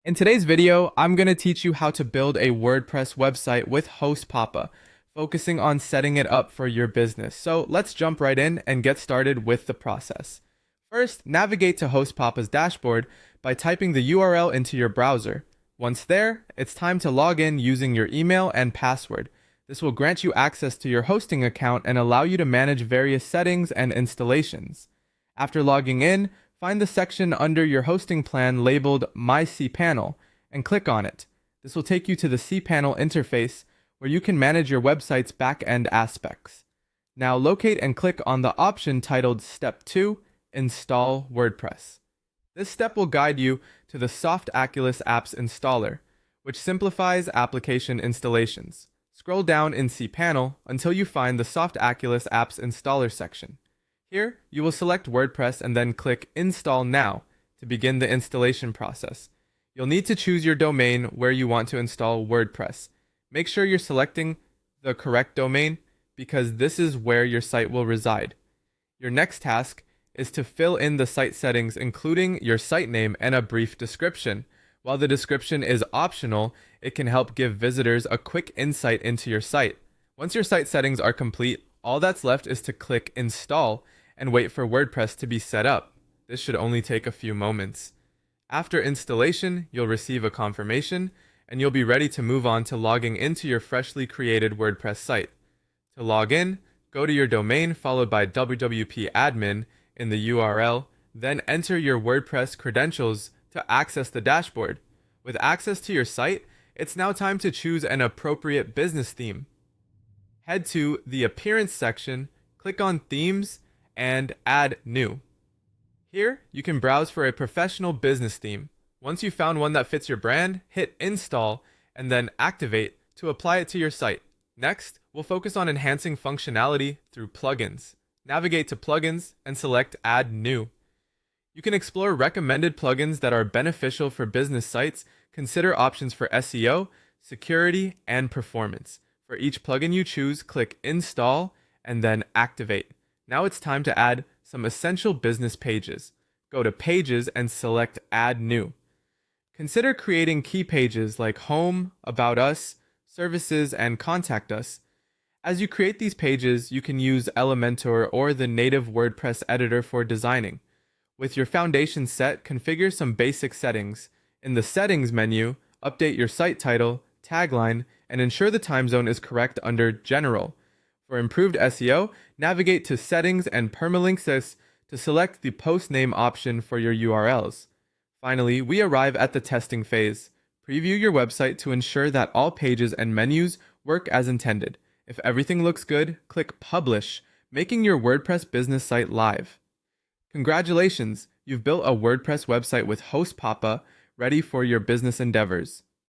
In today's video, I'm going to teach you how to build a WordPress website with HostPapa, focusing on setting it up for your business. So let's jump right in and get started with the process. First, navigate to HostPapa's dashboard by typing the URL into your browser. Once there, it's time to log in using your email and password. This will grant you access to your hosting account and allow you to manage various settings and installations. After logging in, find the section under your hosting plan labeled My cPanel and click on it. This will take you to the cPanel interface where you can manage your website's back-end aspects. Now locate and click on the option titled Step 2, Install WordPress. This step will guide you to the Soft Aculous Apps installer, which simplifies application installations. Scroll down in cPanel until you find the Soft Aculous Apps installer section. Here, you will select WordPress and then click Install Now to begin the installation process. You'll need to choose your domain where you want to install WordPress. Make sure you're selecting the correct domain because this is where your site will reside. Your next task is to fill in the site settings, including your site name and a brief description. While the description is optional, it can help give visitors a quick insight into your site. Once your site settings are complete, all that's left is to click Install and wait for WordPress to be set up. This should only take a few moments. After installation, you'll receive a confirmation, and you'll be ready to move on to logging into your freshly created WordPress site. To log in, go to your domain followed by wp-admin in the URL, then enter your WordPress credentials to access the dashboard. With access to your site, it's now time to choose an appropriate business theme. Head to the Appearance section, click on Themes, and Add New. Here, you can browse for a professional business theme. Once you've found one that fits your brand, hit Install and then Activate to apply it to your site. Next, we'll focus on enhancing functionality through plugins. Navigate to Plugins and select Add New. You can explore recommended plugins that are beneficial for business sites. Consider options for SEO, security, and performance. For each plugin you choose, click Install and then Activate. Now it's time to add some essential business pages. Go to Pages and select Add New. Consider creating key pages like Home, About Us, Services, and Contact Us. As you create these pages, you can use Elementor or the native WordPress editor for designing. With your foundation set, configure some basic settings. In the Settings menu, update your site title, tagline, and ensure the time zone is correct under General. For improved SEO, navigate to Settings and Permalinks to select the post name option for your URLs. Finally, we arrive at the testing phase. Preview your website to ensure that all pages and menus work as intended. If everything looks good, click Publish, making your WordPress business site live. Congratulations, you've built a WordPress website with HostPapa ready for your business endeavors.